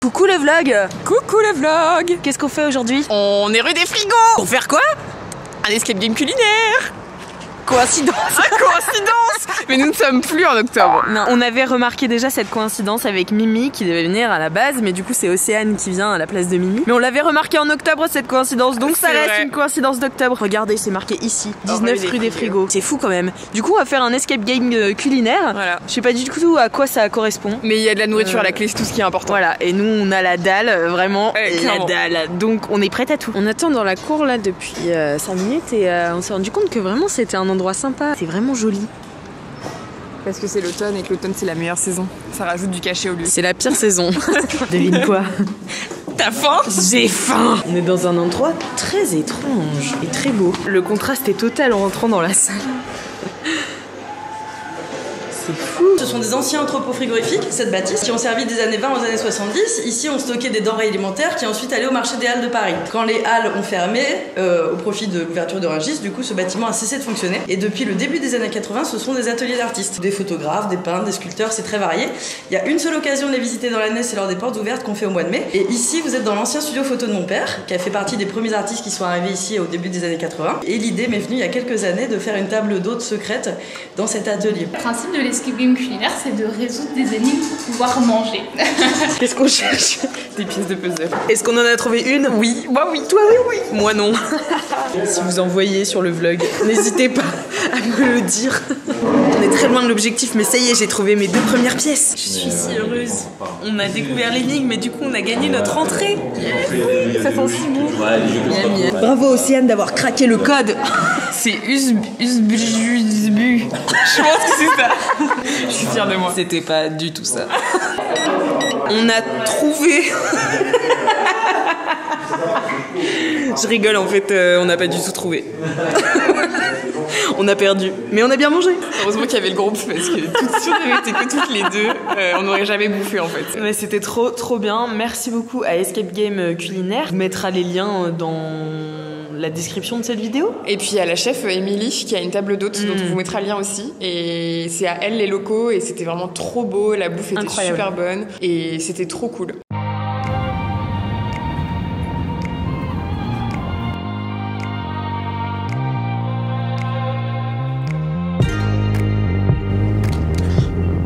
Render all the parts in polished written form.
Coucou le vlog. Coucou le vlog. Qu'est-ce qu'on fait aujourd'hui? On est rue des frigos. Pour faire quoi? Un escape game culinaire. Coïncidence. Coïncidence. Mais nous ne sommes plus en octobre. Non, on avait remarqué déjà cette coïncidence avec Mimi qui devait venir à la base, mais du coup c'est Océane qui vient à la place de Mimi. Mais on l'avait remarqué en octobre cette coïncidence, donc ça reste une coïncidence d'octobre. Regardez, c'est marqué ici, 19 rue des Frigos. C'est fou quand même. Du coup on va faire un escape game culinaire. Voilà. Je sais pas du tout à quoi ça correspond. Mais il y a de la nourriture à la clé, c'est tout ce qui est important. Voilà, et nous on a la dalle, vraiment la dalle. Donc on est prête à tout. On attend dans la cour là depuis 5 minutes et on s'est rendu compte que vraiment c'était un endroit sympa. C'est vraiment joli. Parce que c'est l'automne et que l'automne c'est la meilleure saison. Ça rajoute du cachet au lieu. C'est la pire saison. Devine quoi? T'as faim? J'ai faim. On est dans un endroit très étrange et très beau. Le contraste est total en rentrant dans la salle. C'est fou. Ce sont des anciens entrepôts frigorifiques, cette bâtisse, qui ont servi des années 20 aux années 70. Ici, on stockait des denrées alimentaires qui ensuite allaient au marché des Halles de Paris. Quand les Halles ont fermé, au profit de l'ouverture de Rungis, du coup, ce bâtiment a cessé de fonctionner. Et depuis le début des années 80, ce sont des ateliers d'artistes. Des photographes, des peintres, des sculpteurs, c'est très varié. Il y a une seule occasion de les visiter dans l'année, c'est lors des portes ouvertes qu'on fait au mois de mai. Et ici, vous êtes dans l'ancien studio photo de mon père, qui a fait partie des premiers artistes qui sont arrivés ici au début des années 80. Et l'idée m'est venue il y a quelques années de faire une table d'hôtes secrète dans cet atelier. Le principe de l'escape game culinaire, c'est de résoudre des énigmes pour pouvoir manger. Qu'est-ce qu'on cherche? Des pièces de puzzle. Est-ce qu'on en a trouvé une? Oui, moi oui. Toi oui. Moi non. Si vous en voyez sur le vlog, n'hésitez pas à me le dire. On est très loin de l'objectif, mais ça y est, j'ai trouvé mes 2 premières pièces. Je suis si heureuse. On a découvert l'énigme, mais du coup on a gagné notre entrée. Ça sent si bon. Bravo Océane d'avoir craqué le code. C'est Usbu. Je pense que c'est ça. Je suis fière de moi. C'était pas du tout ça. On a trouvé. Je rigole, en fait, on n'a pas du tout trouvé. On a perdu, mais on a bien mangé. Heureusement qu'il y avait le groupe, parce que si on avait été que toutes les deux, on n'aurait jamais bouffé en fait. Mais c'était trop bien. Merci beaucoup à Escape Game Culinaire. On mettra les liens dans la description de cette vidéo. Et puis à la chef Émilie qui a une table d'hôtes dont on vous mettra le lien aussi. Et c'est à elle les locaux et c'était vraiment trop beau. La bouffe était super bonne et c'était trop cool.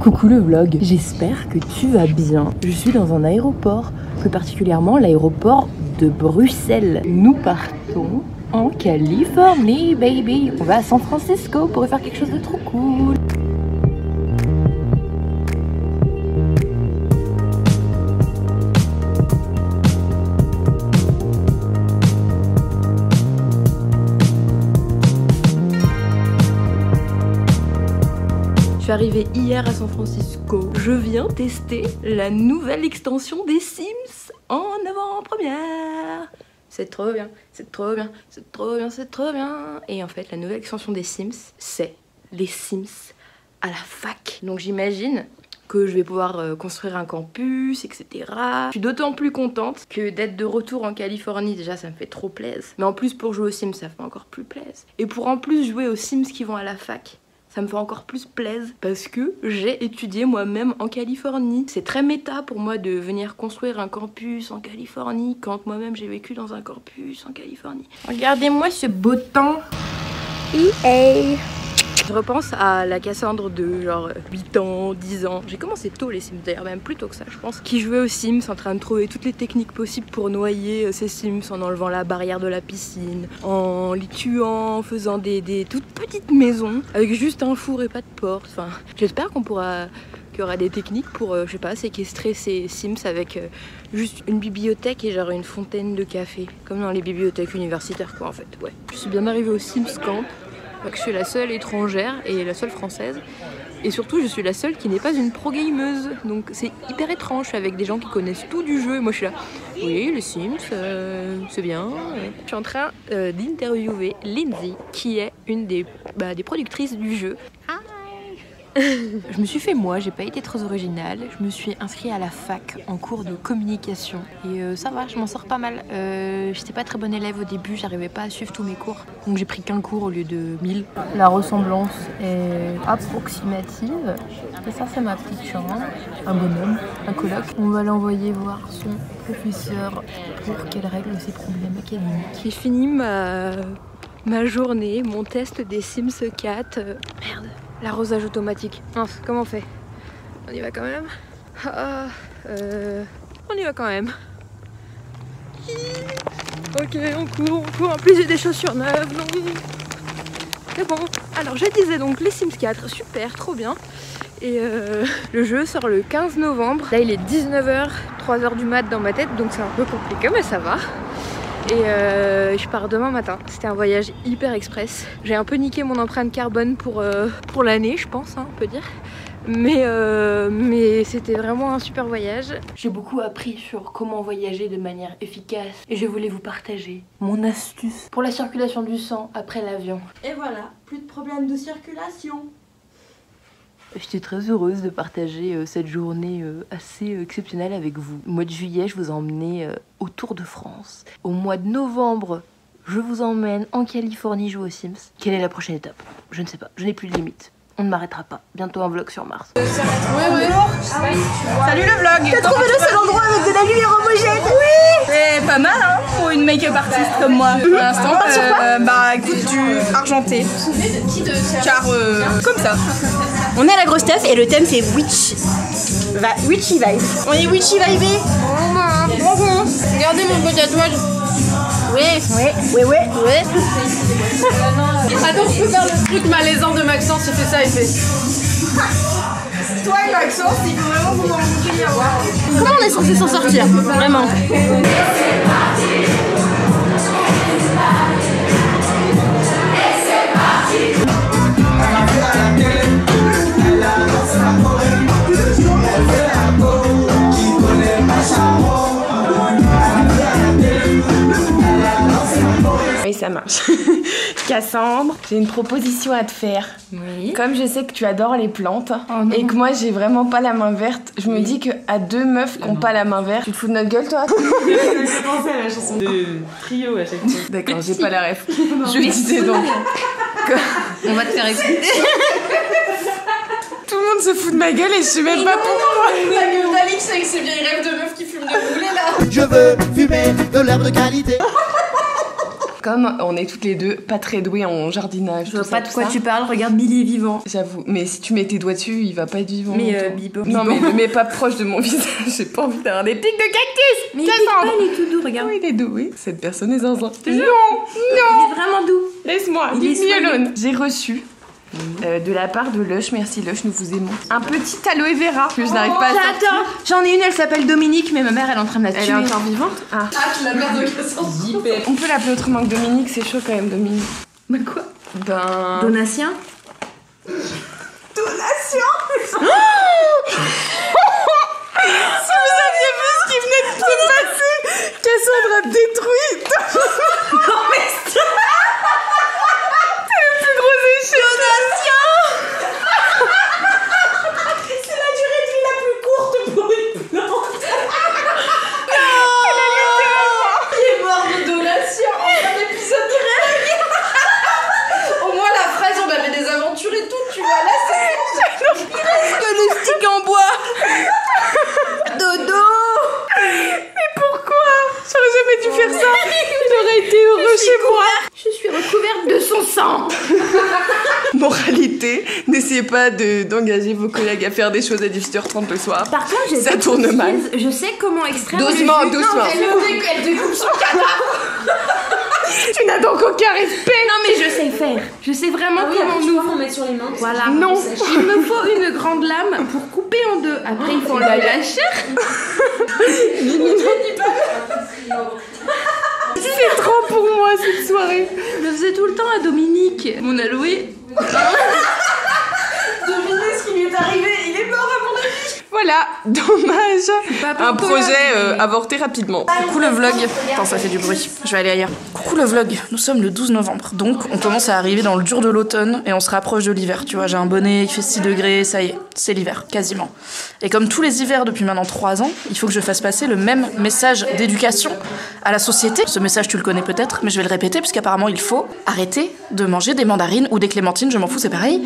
Coucou le vlog, j'espère que tu vas bien. Je suis dans un aéroport, plus particulièrement l'aéroport de Bruxelles. Nous partons en Californie, baby. On va à San Francisco pour faire quelque chose de trop cool. Je suis arrivée hier à San Francisco. Je viens tester la nouvelle extension des Sims en avant-première. C'est trop bien, c'est trop bien, c'est trop bien, c'est trop bien. Et en fait, la nouvelle extension des Sims, c'est les Sims à la fac. Donc j'imagine que je vais pouvoir construire un campus, etc. Je suis d'autant plus contente que d'être de retour en Californie, déjà ça me fait trop plaisir. Mais en plus pour jouer aux Sims, ça fait encore plus plaisir. Et pour en plus jouer aux Sims qui vont à la fac, ça me fait encore plus plaisir parce que j'ai étudié moi-même en Californie. C'est très méta pour moi de venir construire un campus en Californie quand moi-même j'ai vécu dans un campus en Californie. Regardez-moi ce beau temps. EA. Je repense à la Cassandre de genre 8 ans, 10 ans. J'ai commencé tôt les Sims, d'ailleurs même plus tôt que ça je pense. Qui jouait aux Sims en train de trouver toutes les techniques possibles pour noyer ses Sims en enlevant la barrière de la piscine, en les tuant, en faisant des toutes petites maisons avec juste un four et pas de porte. Enfin, j'espère qu'il y aura des techniques pour, je sais pas, séquestrer ces Sims avec juste une bibliothèque et genre une fontaine de café. Comme dans les bibliothèques universitaires quoi en fait, ouais. Je suis bien arrivée au Sims Camp. Donc je suis la seule étrangère et la seule française. Et surtout, je suis la seule qui n'est pas une pro-gameuse. Donc c'est hyper étrange, je suis avec des gens qui connaissent tout du jeu. Et moi je suis là, oui, les Sims, c'est bien. Je suis en train d'interviewer Lindsay, qui est une des productrices du jeu. Hi. Je me suis fait moi, j'ai pas été très originale. Je me suis inscrite à la fac en cours de communication. Et ça va, je m'en sors pas mal. J'étais pas très bonne élève au début, j'arrivais pas à suivre tous mes cours. Donc j'ai pris qu'un cours au lieu de 1000. La ressemblance est approximative. Et ça c'est ma petite chambre, un bonhomme, un coloc. On va l'envoyer voir son professeur pour qu'elle règle ses problèmes académiques. J'ai fini ma journée, mon test des Sims 4. Merde. L'arrosage automatique. Mince, comment on fait? On y va quand même? On y va quand même. Ok, on court. En plus j'ai des chaussures neuves, non. C'est bon. Alors je disais donc les Sims 4, super, trop bien. Et le jeu sort le 15 novembre. Là il est 19h, 3h du mat dans ma tête, donc c'est un peu compliqué, mais ça va. Et je pars demain matin. C'était un voyage hyper express. J'ai un peu niqué mon empreinte carbone pour l'année, je pense, hein, on peut dire. Mais c'était vraiment un super voyage. J'ai beaucoup appris sur comment voyager de manière efficace. Et je voulais vous partager mon astuce pour la circulation du sang après l'avion. Et voilà, plus de problème de circulation. J'étais très heureuse de partager cette journée assez exceptionnelle avec vous. Au mois de juillet, je vous ai emmené au Tour de France. Au mois de novembre, je vous emmène en Californie jouer aux Sims. Quelle est la prochaine étape? Je ne sais pas, je n'ai plus de limite. On ne m'arrêtera pas. Bientôt un vlog sur Mars. Oui. Salut le vlog. T'as trouvé le seul endroit avec de la lumière homogène? Oui. C'est pas mal hein, pour une make-up artiste comme moi. Pour l'instant, Bah écoute, du argenté. Car comme ça. On est à la grosse teuf et le thème c'est witchy vibe. On est witchy vibé. Regardez mon beau tatouage. Oui. Attends, je peux faire le truc malaisant de Maxence, il fait ça, il fait. Toi et Maxence, il faut vraiment vous rencontrer. Comment on est censé s'en sortir? Vraiment. Oui, ça marche. Cassandre, j'ai une proposition à te faire. Oui. Comme je sais que tu adores les plantes et que moi j'ai vraiment pas la main verte, je me dis que à deux meufs qui ont pas la main verte, tu te fous de notre gueule toi? J'ai pensé à la chanson de Trio à chaque fois. D'accord, j'ai pas la ref. Je disais donc que On va te faire écouter. tout le monde se fout de ma gueule et je sais même pas pourquoi. La gueule d'Alix avec ses vieilles rêves de meufs qui fument de boulet là. Je veux fumer de l'herbe de qualité. Comme on est toutes les deux pas très douées en jardinage. Je vois pas de quoi tu parles, regarde Billy est vivant. J'avoue, mais si tu mets tes doigts dessus, il va pas être vivant. Mais Bibo. Non mais ne mets pas proche de mon visage, j'ai pas envie d'avoir des pics de cactus. Mais il pique pas, il est tout doux, regarde. Oui, il est doux, oui. Cette personne est zinzin. Non, Il est vraiment doux. laisse-moi, Il est leave me soigné. alone. J'ai reçu de la part de Lush, merci Lush, nous vous aimons. Un petit aloe vera que je n'arrive pas à sortir. Attends, j'en ai une, elle s'appelle Dominique, mais ma mère elle est en train de la tuer. Elle est encore vivante? Ah. La mère de Cassandre. On peut l'appeler autrement que Dominique, c'est chaud quand même Dominique. Mais quoi? Ben... Donatien? Si vous aviez vu ce qui venait de se passer, Cassandre a détruit. Non mais c'est le plus gros échec. Donatien. C'est la durée de vie la plus courte pour une plante. Qui est mort de donation en un épisode de rêve. Au moins la fraise, on avait des aventures et tout, tu vois. Là, c'est. Que le stick en bois. Dodo. Mais pourquoi? J'aurais jamais dû faire ça. Il aurait été heureux chez moi. Je suis recouverte de son sang. Moralité, n'essayez pas d'engager vos collègues à faire des choses à 18h30 le soir. Par contre, j'ai Ça des tourne petites mal. skills. Je sais comment extraire le Doucement, jus. doucement. Elle découpe son cadavre. Tu n'as donc aucun respect. Non mais je sais le faire. Je sais vraiment comment nous. faut mettre sur les mains. Voilà. Non. Il me faut une grande lame pour couper en deux. Après il faut enlever la chair. C'est trop pour moi cette soirée. Je le faisais tout le temps à Dominique. Mon aloe. Devinez ce qui lui est arrivé, il est mort à mon avis. Bon Voilà, dommage. Un projet avorté rapidement. Coucou le vlog. Attends, ça fait du bruit. Je vais aller ailleurs. Coucou le vlog. Nous sommes le 12 novembre. Donc, on commence à arriver dans le dur de l'automne et on se rapproche de l'hiver. Tu vois, j'ai un bonnet, il fait 6 degrés, ça y est, c'est l'hiver, quasiment. Et comme tous les hivers depuis maintenant 3 ans, il faut que je fasse passer le même message d'éducation à la société. Ce message, tu le connais peut-être, mais je vais le répéter puisqu'apparemment, il faut arrêter de manger des mandarines ou des clémentines, je m'en fous, c'est pareil.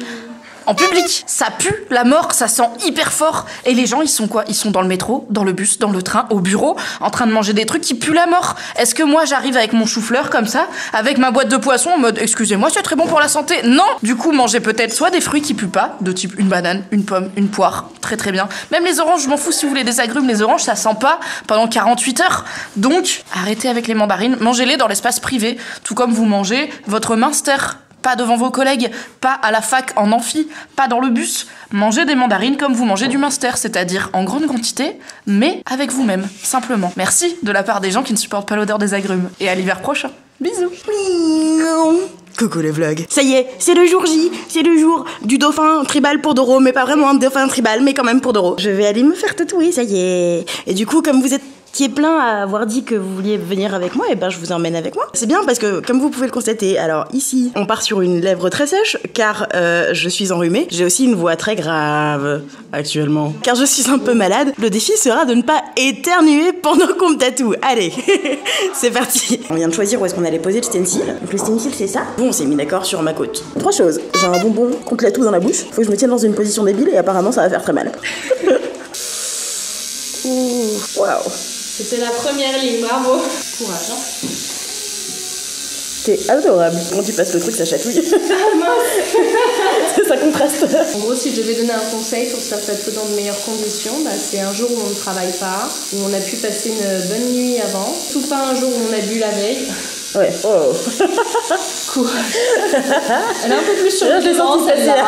En public, ça pue la mort, ça sent hyper fort. Et les gens, ils sont quoi? Ils sont dans le métro, dans le bus, dans le train, au bureau, en train de manger des trucs qui puent la mort. Est-ce que moi, j'arrive avec mon chou-fleur comme ça, avec ma boîte de poisson en mode excusez-moi, c'est très bon pour la santé? Non. Du coup, mangez peut-être soit des fruits qui puent pas, de type une banane, une pomme, une poire, très très bien. Même les oranges, je m'en fous si vous voulez des agrumes, les oranges, ça sent pas pendant 48 heures. Donc, arrêtez avec les mandarines, mangez-les dans l'espace privé, tout comme vous mangez votre Minster. Pas devant vos collègues, pas à la fac en amphi, pas dans le bus. Mangez des mandarines comme vous mangez du Minster, c'est-à-dire en grande quantité, mais avec vous-même, simplement. Merci de la part des gens qui ne supportent pas l'odeur des agrumes. Et à l'hiver prochain. Bisous. Coucou le vlog. Ça y est, c'est le jour J, c'est le jour du dauphin tribal pour Doro, mais pas vraiment un dauphin tribal, mais quand même pour Doro. Je vais aller me faire tatouer, ça y est. Et du coup, comme vous êtes qui est plein à avoir dit que vous vouliez venir avec moi, et ben je vous emmène avec moi. C'est bien parce que, comme vous pouvez le constater, alors ici, on part sur une lèvre très sèche, car je suis enrhumée. J'ai aussi une voix très grave, actuellement. Car je suis un peu malade. Le défi sera de ne pas éternuer pendant qu'on me tatoue. Allez, c'est parti. On vient de choisir où est-ce qu'on allait poser le stencil. Donc le stencil, c'est ça. Bon, on s'est mis d'accord sur ma côte. 3 choses. J'ai un bonbon contre la toux dans la bouche. Faut que je me tienne dans une position débile, et apparemment, ça va faire très mal. Waouh. C'était la première ligne, bravo. Courage, hein. T'es adorable. Quand tu passes le truc, ça chatouille. Ah mince. Ça contraste. En gros, si je devais donner un conseil pour se faire tatouer dans de meilleures conditions, bah, c'est un jour où on ne travaille pas, où on a pu passer une bonne nuit avant, tout pas un jour où on a bu la veille. Ouais. Oh. Courage. Elle est un peu plus survivante, celle-là.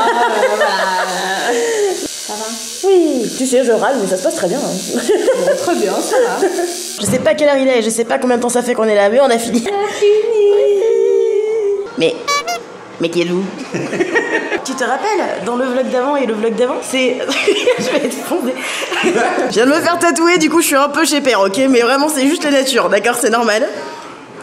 Ça va? Oui, tu sais, je râle, mais ça se passe très bien. Hein. Bon, très bien, ça va. Je sais pas quelle heure il est, je sais pas combien de temps ça fait qu'on est là, mais on a fini. On a fini. Mais qui est loup? Tu te rappelles, dans le vlog d'avant et le vlog d'avant, c'est... Je vais être fondée. Je viens de me faire tatouer, du coup je suis un peu chez père, ok? Mais vraiment, c'est juste la nature, d'accord? C'est normal.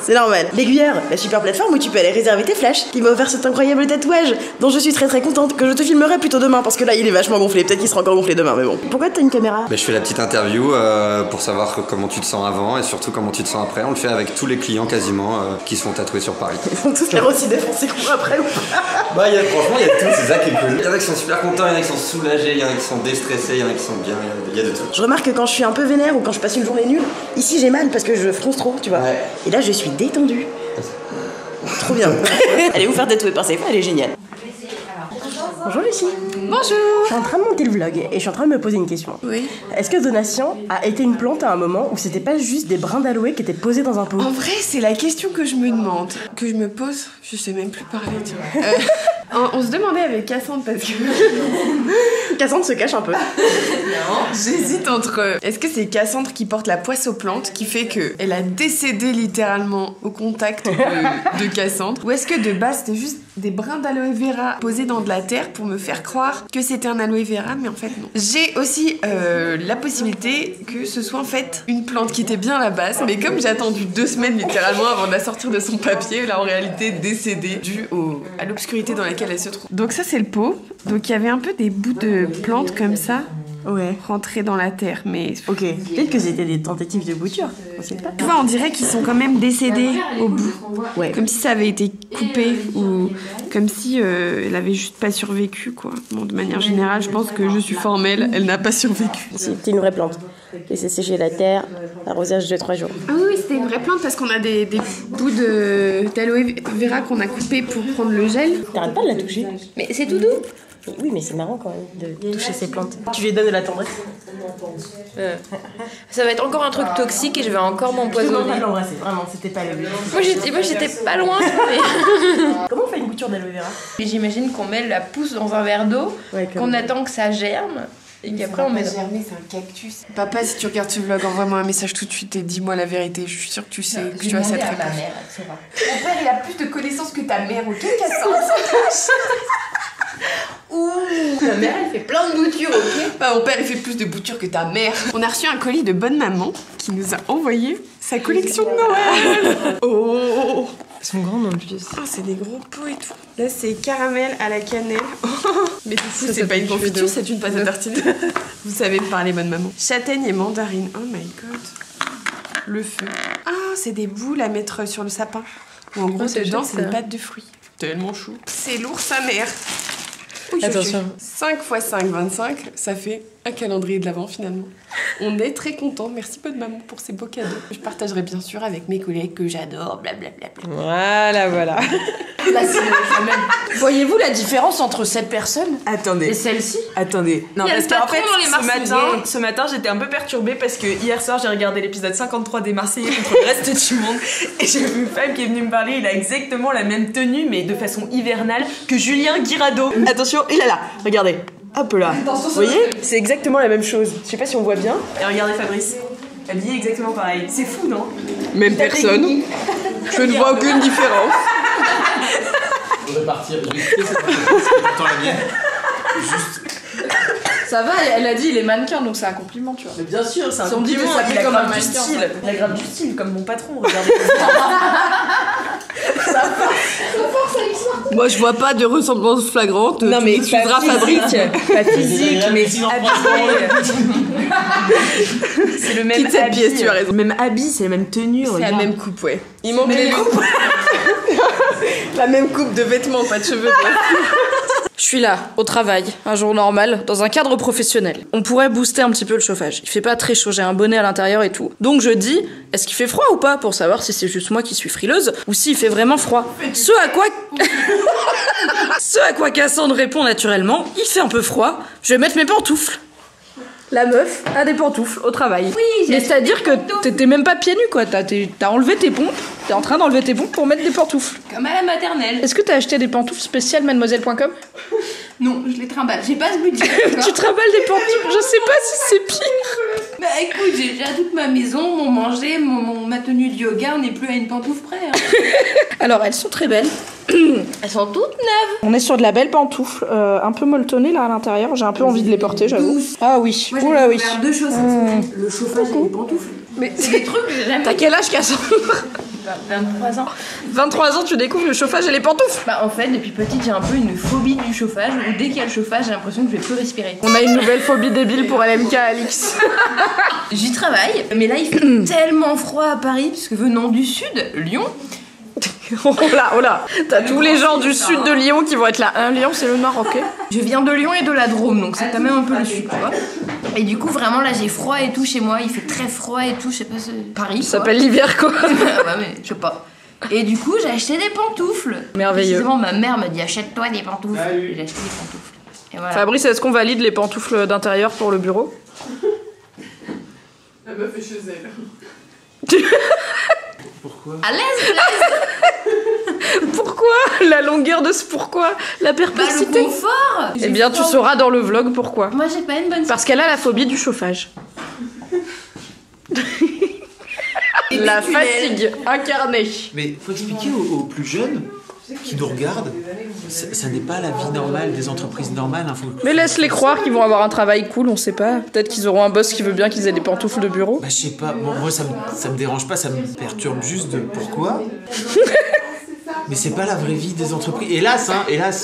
C'est normal. L'Aiguilleur, la super plateforme où tu peux aller réserver tes flashs, qui m'a offert cet incroyable tatouage, dont je suis très très contente, que je te filmerai plutôt demain, parce que là il est vachement gonflé, peut-être qu'il sera encore gonflé demain, mais bon. Pourquoi t'as une caméra? Je fais la petite interview pour savoir comment tu te sens avant et surtout comment tu te sens après. On le fait avec tous les clients quasiment qui se font tatouer sur Paris. Ils vont tous l'air aussi défoncés que moi après ou pas? Franchement, il y a tout, c'est ça qui est cool. Il y en a qui sont super contents, il y en a qui sont soulagés, il y en a qui sont déstressés, il y en a qui sont bien, il y a de tout. Je remarque que quand je suis un peu vénère ou quand je passe une journée nulle, ici j'ai mal parce que je fronce trop, tu vois. Ouais. Et là je suis détendue. Trop bien. Allez vous faire tatouer par Saifa, elle est géniale. Bonjour Lucie. Bonjour. Je suis en train de monter le vlog et je suis en train de me poser une question. Oui. Est-ce que Donatien a été une plante à un moment où c'était pas juste des brins d'aloe qui étaient posés dans un pot? En vrai, c'est la question que je me demande, que je me pose. Je sais même plus parler, tu vois. On se demandait avec Cassandre parce que... Cassandre se cache un peu. J'hésite entre... Est-ce que c'est Cassandre qui porte la poisse aux plantes, qui fait qu'elle a décédé littéralement au contact de Cassandre? Ou est-ce que de base c'était juste des brins d'aloe vera posés dans de la terre pour me faire croire que c'était un aloe vera, mais en fait non. J'ai aussi la possibilité que ce soit en fait une plante qui était bien à la base, mais comme j'ai attendu 2 semaines littéralement avant de la sortir de son papier, là en réalité décédée due à l'obscurité dans laquelle elle se trouve. Donc ça c'est le pot. Donc il y avait un peu des bouts de plantes comme ça. Ouais. Rentrés dans la terre, mais... Ok, peut-être que c'était des tentatives de bouture, on sait pas. Tu vois, on dirait qu'ils sont quand même décédés au bout. Ouais. Comme si ça avait été coupé, ou comme si elle avait juste pas survécu, quoi. Bon, de manière générale, je pense que je suis formelle, elle n'a pas survécu. C'était une vraie plante. Laisser sécher la terre, arrosage de 3 jours. Ah oui, c'était une vraie plante parce qu'on a des bouts d'aloe vera qu'on a coupés pour prendre le gel. T'arrêtes pas de la toucher. Mais c'est tout doux. Oui, mais c'est marrant quand même de toucher ces plantes. Tu lui donnes de la tendresse. Ça va être encore un truc toxique et je vais encore m'empoisonner. Je ne pas l'embrasser, vraiment, c'était pas le but. Moi j'étais pas loin. Mais... Comment on fait une bouture d'aloe vera? J'imagine qu'on met la pousse dans un verre d'eau, qu'on attend que ça germe. Et qu'après on met germer, c'est un cactus. Papa, si tu regardes ce vlog, envoie-moi un message tout de suite et dis-moi la vérité. Je suis sûre que tu sais, que tu as cette réponse. Ma mère, c'est vrai. Mon père, il a plus de connaissances que ta mère, ok, Cassandre? Ta mère, elle fait plein de boutures, ok? Bah, mon père, il fait plus de boutures que ta mère. On a reçu un colis de bonne maman qui nous a envoyé sa collection de Noël. Oh, Elles sont grandes en plus. ah, c'est des gros pots et tout. Là, c'est caramel à la cannelle. Mais du coup, Ça, c'est ça pas fait une du feu confiture, d'eau. c'est une pâte à tartiner. Vous savez me parler, bonne maman. Châtaigne et mandarine. Oh my god. Le feu. Ah, c'est des boules à mettre sur le sapin. Ou en gros, Oh, c'est dedans, chouette, c'est une ça. pâte de fruits. Tellement chou. C'est lourd, sa mère. Attention. 5 x 5, 25, ça fait un calendrier de l'Avent finalement. On est très contents. Merci bonne maman pour ces beaux cadeaux. Je partagerai bien sûr avec mes collègues que j'adore, blablabla. Voilà. Là, c'est même. Voyez-vous la différence entre cette personne et Attendez. celle-ci? Attendez. Non, Il y a parce le qu'en patron fait, dans les Marseillais. ce matin, j'étais un peu perturbée parce que hier soir, j'ai regardé l'épisode 53 des Marseillais contre le reste du monde et j'ai vu une femme qui est venue me parler. Il a exactement la même tenue, mais de façon hivernale, que Julien Guirado. Attention, il est là. Regardez. Hop là. Vous voyez? C'est exactement la même chose. Je sais pas si on voit bien. Et regardez Fabrice. Habillé exactement pareil. C'est fou, non? Même personne. Je ne vois aucune différence. Je vais partir, je vais quitter cette entreprise qui est pourtant la mienne. Juste. Ça va, elle a dit il est mannequin, donc c'est un compliment, tu vois. Mais bien sûr, c'est un Si on dit compliment. que ça Il a fait comme grave un du mannequin, style. Il a grave du style, comme mon patron. Regardez. Moi, je vois pas de ressemblance flagrante. Non, mais tu suivras Fabrice. pas physique, mais habillé. C'est le même Quitte cette habit. pièce, tu as raison. Même habit, c'est la même tenue. C'est la regarde. même coupe, ouais. Il manque les coupes. La même coupe de vêtements, pas de cheveux. Je suis là, au travail, un jour normal, dans un cadre professionnel. On pourrait booster un petit peu le chauffage. Il fait pas très chaud, j'ai un bonnet à l'intérieur et tout. Donc je dis, est-ce qu'il fait froid ou pas, pour savoir si c'est juste moi qui suis frileuse ou s'il fait vraiment froid. Ce à quoi Cassandre répond naturellement, il fait un peu froid, je vais mettre mes pantoufles. La meuf a des pantoufles au travail. Oui, mais c'est-à-dire que t'étais même pas pieds nus quoi, t'as enlevé tes pompes, t'es en train d'enlever tes pompes pour mettre des pantoufles. Comme à la maternelle. Est-ce que t'as acheté des pantoufles spéciales mademoiselle.com? Non, je les trimballe. J'ai pas ce budget. d'accord. Tu trimbales des pantoufles, je sais pas si c'est pire. Bah écoute, j'ai déjà toute ma maison, mon manger, ma tenue de yoga, on n'est plus à une pantoufle près. Hein. Alors elles sont très belles. Elles sont toutes neuves. On est sur de la belle pantoufle, un peu molletonnées là à l'intérieur. J'ai un peu envie de les porter, j'avoue. Ah oui, Moi, j'ai oula oui. découvert deux choses. Le chauffage et les pantoufles. Mais C'est des trucs que j'ai jamais. t'as quel âge, Cassandre? 23 ans. 23 ans, tu découvres le chauffage et les pantoufles. Bah en fait, depuis petite, j'ai un peu une phobie du chauffage où dès qu'il y a le chauffage, j'ai l'impression que je vais plus respirer. On a une nouvelle phobie débile pour LMK, Alix. J'y travaille, mais là il fait tellement froid à Paris, parce que venant du sud, Lyon, Oh là, t'as tous les gens du sud de Lyon qui vont être là. Lyon, c'est le nord, ok. je viens de Lyon et de la Drôme, donc c'est quand même un peu le sud, tu vois. Et du coup, vraiment là j'ai froid et tout chez moi, il fait très froid et tout, je sais pas, c'est Paris. Ça s'appelle l'hiver quoi. Ouais, mais je sais pas. Et du coup, j'ai acheté des pantoufles. Merveilleux. Précisément, ma mère m'a dit achète-toi des pantoufles. J'ai acheté des pantoufles. Et voilà. Fabrice, est-ce qu'on valide les pantoufles d'intérieur pour le bureau? La meuf est chez elle. Pourquoi? À l'aise, Pourquoi? La longueur de ce pourquoi? La bah, perplexité? le confort. Eh bien, tu sauras dans le vlog pourquoi. Moi, j'ai pas une bonne. Parce qu'elle a la phobie du chauffage. La fatigue incarnée. Mais faut expliquer aux plus jeunes qui nous regardent, ça n'est pas la vie normale des entreprises normales. Hein, Mais laisse-les croire qu'ils vont avoir un travail cool, on sait pas. Peut-être qu'ils auront un boss qui veut bien qu'ils aient des pantoufles de bureau. Bah je sais pas, moi ça me dérange pas, ça me perturbe juste de pourquoi. Mais c'est pas la vraie vie des entreprises. Hélas,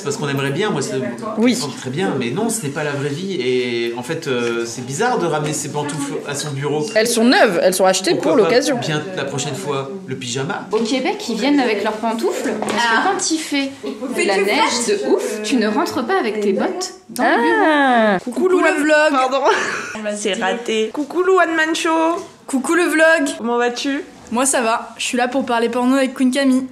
parce qu'on aimerait bien, moi c'est Oui. très bien, mais non, ce n'est pas la vraie vie. Et en fait, c'est bizarre de ramener ses pantoufles à son bureau. Elles sont neuves, elles sont achetées Pourquoi pour pas l'occasion. Bien la prochaine fois, le pyjama. Au Québec, ils viennent avec leurs pantoufles parce que quand il fait de la neige de ouf, tu ne rentres pas avec tes bottes dans le bureau. Ah, coucou le vlog. Pardon. C'est raté. Coucou le One Man Show. Coucou le vlog. Comment vas-tu? Moi ça va, je suis là pour parler porno avec Queen Camille.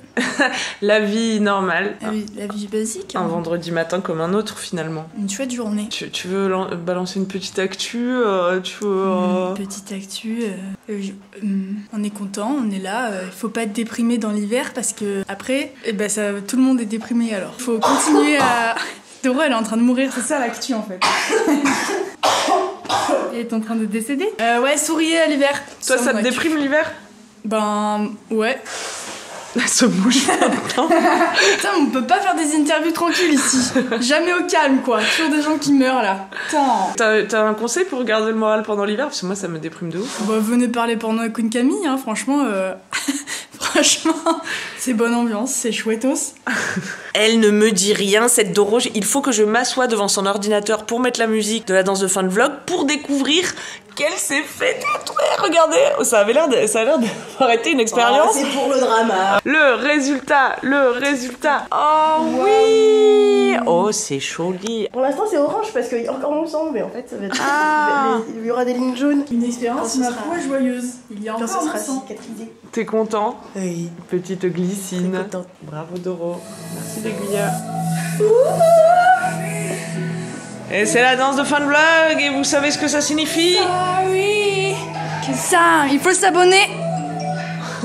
La vie normale. La vie basique. Un hein. vendredi matin comme un autre finalement. Une chouette journée. Tu veux balancer une petite actu Petite actu. On est content, on est là. Il faut pas être déprimé dans l'hiver parce que après, tout le monde est déprimé alors. Il faut continuer à. Doro, elle est en train de mourir, c'est ça l'actu en fait. Elle est en train de décéder. Ouais, souriez à l'hiver. Toi, ça te l'actu. déprime l'hiver? Ben, ouais. Elle se bouge maintenant. Putain, on peut pas faire des interviews tranquilles ici. Jamais au calme, quoi. Toujours des gens qui meurent, là. Putain. T'as un conseil pour garder le moral pendant l'hiver? Parce que moi, ça me déprime de ouf. Bah, venez parler porno avec Queen Camille, hein. Franchement, franchement, c'est bonne ambiance, c'est chouettos. Elle ne me dit rien, cette Doro. Il faut que je m'assoie devant son ordinateur pour mettre la musique de la danse de fin de vlog pour découvrir qu'elle s'est fait tatouer. Regardez, ça avait l'air d'avoir été une expérience. Oh, c'est pour le drama. Le résultat. Oh oui. Oh, c'est joli. Pour l'instant, c'est orange parce qu'il y a encore mon sang, mais en fait, ça va être... il y aura des lignes jaunes. Une expérience, ma foi, joyeuse. Il y a encore mon sang. T'es content? Oui. Petite glycine. Très contente. Bravo Doro. Merci l'aiguilleur. Et c'est la danse de fin de vlog et vous savez ce que ça signifie? Sorry. Qu'est-ce ça? Il faut s'abonner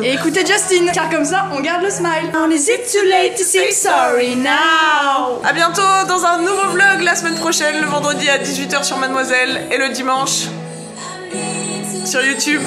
et écouter Justin, car comme ça on garde le smile. Is it too late to say sorry now? A bientôt dans un nouveau vlog la semaine prochaine, le vendredi à 18h sur Mademoiselle et le dimanche sur YouTube.